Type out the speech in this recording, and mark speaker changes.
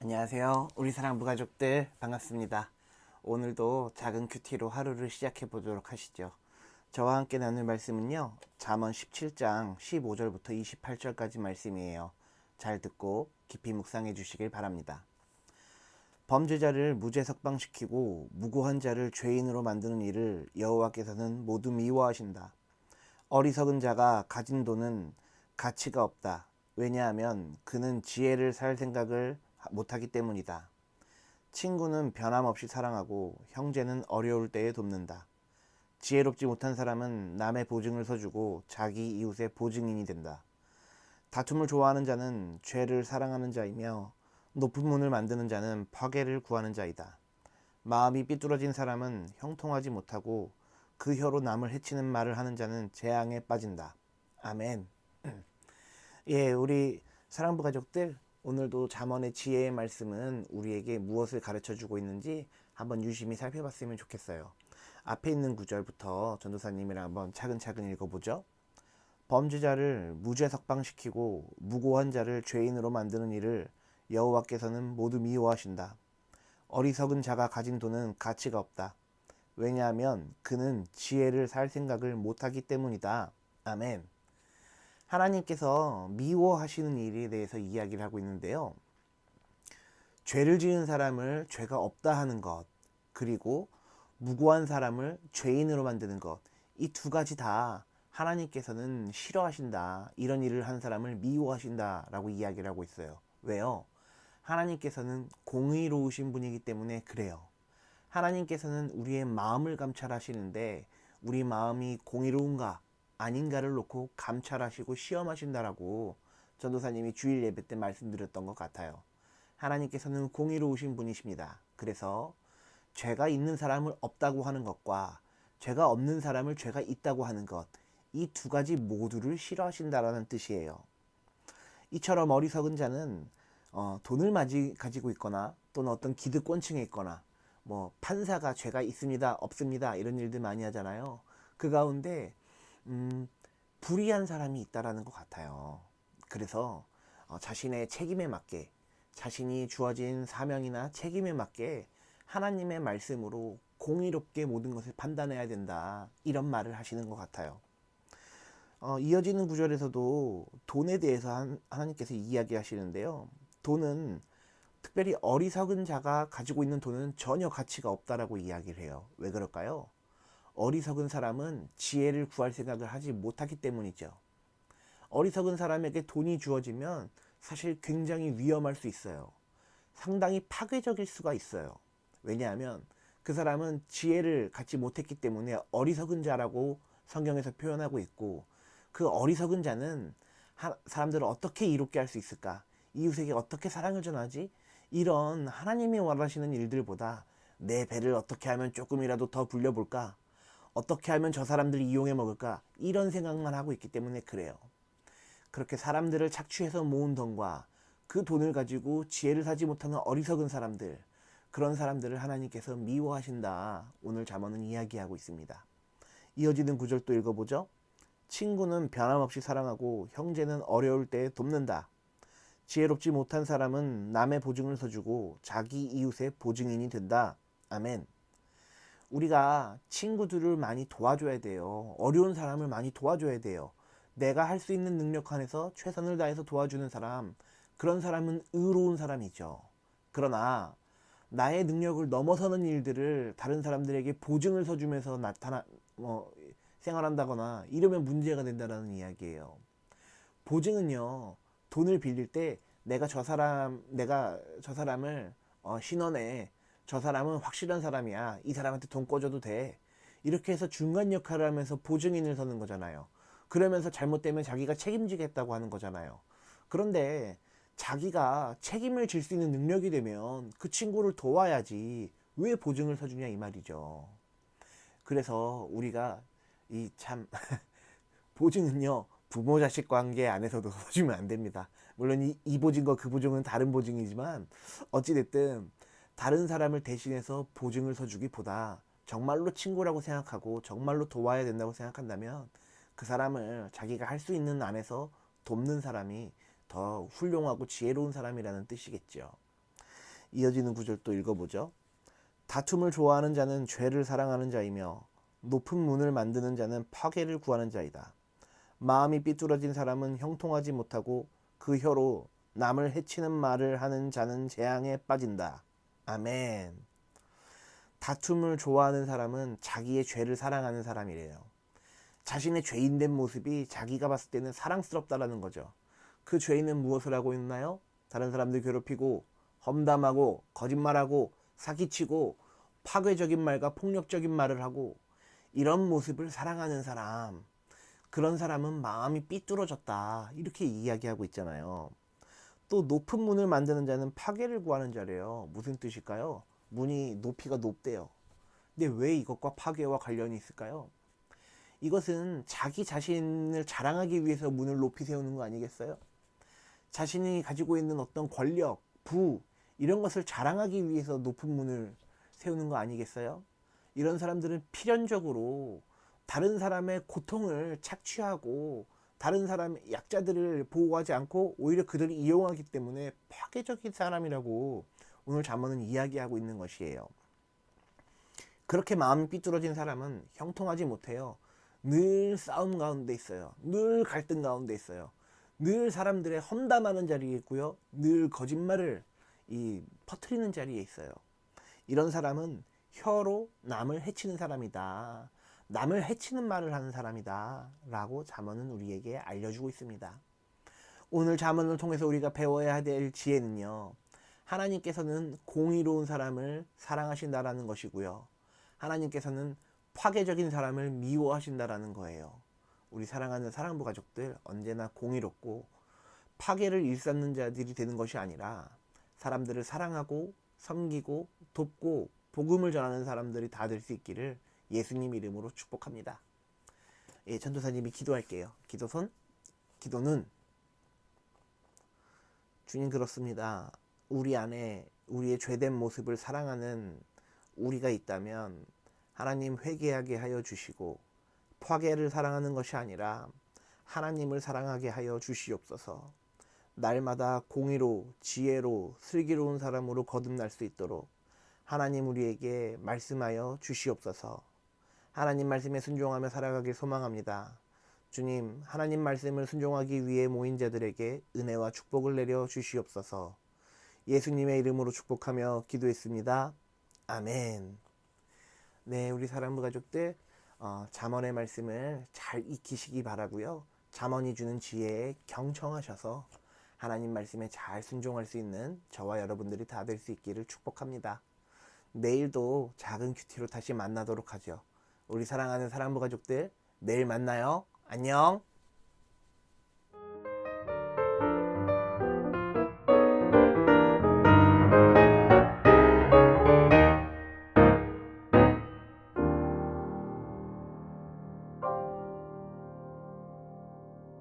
Speaker 1: 안녕하세요. 우리 사랑부 가족들 반갑습니다. 오늘도 작은 큐티로 하루를 시작해 보도록 하시죠. 저와 함께 나눌 말씀은요. 잠언 17장 15절부터 28절까지 말씀이에요. 잘 듣고 깊이 묵상해 주시길 바랍니다. 범죄자를 무죄 석방시키고 무고한 자를 죄인으로 만드는 일을 여호와께서는 모두 미워하신다. 어리석은 자가 가진 돈은 가치가 없다. 왜냐하면 그는 지혜를 살 생각을 못하기 때문이다. 친구는 변함없이 사랑하고 형제는 어려울 때에 돕는다. 지혜롭지 못한 사람은 남의 보증을 서주고 자기 이웃의 보증인이 된다. 다툼을 좋아하는 자는 죄를 사랑하는 자이며 높은 문을 만드는 자는 파괴를 구하는 자이다. 마음이 삐뚤어진 사람은 형통하지 못하고 그 혀로 남을 해치는 말을 하는 자는 재앙에 빠진다. 아멘. 예, 우리 사랑부 가족들, 오늘도 잠언의 지혜의 말씀은 우리에게 무엇을 가르쳐 주고 있는지 한번 유심히 살펴봤으면 좋겠어요. 앞에 있는 구절부터 전도사님이랑 한번 차근차근 읽어보죠. 범죄자를 무죄 석방시키고 무고한 자를 죄인으로 만드는 일을 여호와께서는 모두 미워하신다. 어리석은 자가 가진 돈은 가치가 없다. 왜냐하면 그는 지혜를 살 생각을 못하기 때문이다. 아멘. 하나님께서 미워하시는 일에 대해서 이야기를 하고 있는데요. 죄를 지은 사람을 죄가 없다 하는 것, 그리고 무고한 사람을 죄인으로 만드는 것, 이 두 가지 다 하나님께서는 싫어하신다. 이런 일을 한 사람을 미워하신다라고 이야기를 하고 있어요. 왜요? 하나님께서는 공의로우신 분이기 때문에 그래요. 하나님께서는 우리의 마음을 감찰하시는데 우리 마음이 공의로운가 아닌가를 놓고 감찰하시고 시험하신다라고 전도사님이 주일 예배 때 말씀드렸던 것 같아요. 하나님께서는 공의로우신 분이십니다. 그래서 죄가 있는 사람을 없다고 하는 것과 죄가 없는 사람을 죄가 있다고 하는 것, 이 두 가지 모두를 싫어하신다라는 뜻이에요. 이처럼 어리석은 자는 돈을 가지고 있거나 또는 어떤 기득권층에 있거나 판사가 죄가 있습니다 없습니다 이런 일들 많이 하잖아요. 그 가운데 불의한 사람이 있다라는 것 같아요. 그래서 자신의 책임에 맞게, 자신이 주어진 사명이나 책임에 맞게 하나님의 말씀으로 공의롭게 모든 것을 판단해야 된다, 이런 말을 하시는 것 같아요. 이어지는 구절에서도 돈에 대해서 하나님께서 이야기하시는데요. 돈은, 특별히 어리석은 자가 가지고 있는 돈은 전혀 가치가 없다라고 이야기를 해요. 왜 그럴까요? 어리석은 사람은 지혜를 구할 생각을 하지 못하기 때문이죠. 어리석은 사람에게 돈이 주어지면 사실 굉장히 위험할 수 있어요. 상당히 파괴적일 수가 있어요. 왜냐하면 그 사람은 지혜를 갖지 못했기 때문에 어리석은 자라고 성경에서 표현하고 있고, 그 어리석은 자는 사람들을 어떻게 이롭게 할 수 있을까? 이웃에게 어떻게 사랑을 전하지? 이런 하나님이 원하시는 일들보다 내 배를 어떻게 하면 조금이라도 더 불려볼까? 어떻게 하면 저 사람들이 이용해 먹을까? 이런 생각만 하고 있기 때문에 그래요. 그렇게 사람들을 착취해서 모은 돈과 그 돈을 가지고 지혜를 사지 못하는 어리석은 사람들, 그런 사람들을 하나님께서 미워하신다, 오늘 잠언은 이야기하고 있습니다. 이어지는 구절 또 읽어보죠. 친구는 변함없이 사랑하고 형제는 어려울 때 돕는다. 지혜롭지 못한 사람은 남의 보증을 서주고 자기 이웃의 보증인이 된다. 아멘. 우리가 친구들을 많이 도와줘야 돼요. 어려운 사람을 많이 도와줘야 돼요. 내가 할 수 있는 능력 안에서 최선을 다해서 도와주는 사람, 그런 사람은 의로운 사람이죠. 그러나 나의 능력을 넘어서는 일들을 다른 사람들에게 보증을 서주면서 생활한다거나 이러면 문제가 된다는 이야기예요. 보증은요, 돈을 빌릴 때 내가 저 사람을 신원해, 저 사람은 확실한 사람이야, 이 사람한테 돈 꿔줘도 돼, 이렇게 해서 중간 역할을 하면서 보증인을 서는 거잖아요. 그러면서 잘못되면 자기가 책임지겠다고 하는 거잖아요. 그런데 자기가 책임을 질 수 있는 능력이 되면 그 친구를 도와야지 왜 보증을 서주냐, 이 말이죠. 그래서 우리가 참 보증은요, 부모 자식 관계 안에서도 서주면 안 됩니다. 물론 이 보증과 그 보증은 다른 보증이지만 어찌됐든 다른 사람을 대신해서 보증을 서주기보다 정말로 친구라고 생각하고 정말로 도와야 된다고 생각한다면 그 사람을 자기가 할 수 있는 안에서 돕는 사람이 더 훌륭하고 지혜로운 사람이라는 뜻이겠죠. 이어지는 구절 또 읽어보죠. 다툼을 좋아하는 자는 죄를 사랑하는 자이며 높은 문을 만드는 자는 파괴를 구하는 자이다. 마음이 삐뚤어진 사람은 형통하지 못하고 그 혀로 남을 해치는 말을 하는 자는 재앙에 빠진다. 아멘. 다툼을 좋아하는 사람은 자기의 죄를 사랑하는 사람이래요. 자신의 죄인된 모습이 자기가 봤을 때는 사랑스럽다라는 거죠. 그 죄인은 무엇을 하고 있나요? 다른 사람들 괴롭히고 험담하고 거짓말하고 사기치고 파괴적인 말과 폭력적인 말을 하고 이런 모습을 사랑하는 사람, 그런 사람은 마음이 삐뚤어졌다 이렇게 이야기하고 있잖아요. 또 높은 문을 만드는 자는 파괴를 구하는 자래요. 무슨 뜻일까요? 문이 높이가 높대요. 근데 왜 이것과 파괴와 관련이 있을까요? 이것은 자기 자신을 자랑하기 위해서 문을 높이 세우는 거 아니겠어요? 자신이 가지고 있는 어떤 권력, 부 이런 것을 자랑하기 위해서 높은 문을 세우는 거 아니겠어요? 이런 사람들은 필연적으로 다른 사람의 고통을 착취하고 다른 사람의 약자들을 보호하지 않고 오히려 그들을 이용하기 때문에 파괴적인 사람이라고 오늘 잠언은 이야기하고 있는 것이에요. 그렇게 마음이 삐뚤어진 사람은 형통하지 못해요. 늘 싸움 가운데 있어요. 늘 갈등 가운데 있어요. 늘 사람들의 험담하는 자리에 있고요. 늘 거짓말을 퍼뜨리는 자리에 있어요. 이런 사람은 혀로 남을 해치는 사람이다. 남을 해치는 말을 하는 사람이다. 라고 잠언은 우리에게 알려주고 있습니다. 오늘 잠언을 통해서 우리가 배워야 될 지혜는요. 하나님께서는 공의로운 사람을 사랑하신다라는 것이고요. 하나님께서는 파괴적인 사람을 미워하신다라는 거예요. 우리 사랑하는 사랑부 가족들 언제나 공의롭고 파괴를 일삼는 자들이 되는 것이 아니라 사람들을 사랑하고 섬기고 돕고 복음을 전하는 사람들이 다 될 수 있기를 예수님 이름으로 축복합니다. 예, 전도사님이 기도할게요. 기도는 주님 그렇습니다. 우리 안에 우리의 죄된 모습을 사랑하는 우리가 있다면 하나님 회개하게 하여 주시고 파괴를 사랑하는 것이 아니라 하나님을 사랑하게 하여 주시옵소서. 날마다 공의로 지혜로 슬기로운 사람으로 거듭날 수 있도록 하나님 우리에게 말씀하여 주시옵소서. 하나님 말씀에 순종하며 살아가길 소망합니다. 주님, 하나님 말씀을 순종하기 위해 모인 자들에게 은혜와 축복을 내려 주시옵소서. 예수님의 이름으로 축복하며 기도했습니다. 아멘. 네, 우리 사랑부 가족들 잠언의 말씀을 잘 익히시기 바라고요. 잠언이 주는 지혜에 경청하셔서 하나님 말씀에 잘 순종할 수 있는 저와 여러분들이 다 될 수 있기를 축복합니다. 내일도 작은 큐티로 다시 만나도록 하죠. 우리 사랑하는 사랑부 가족들, 내일 만나요. 안녕.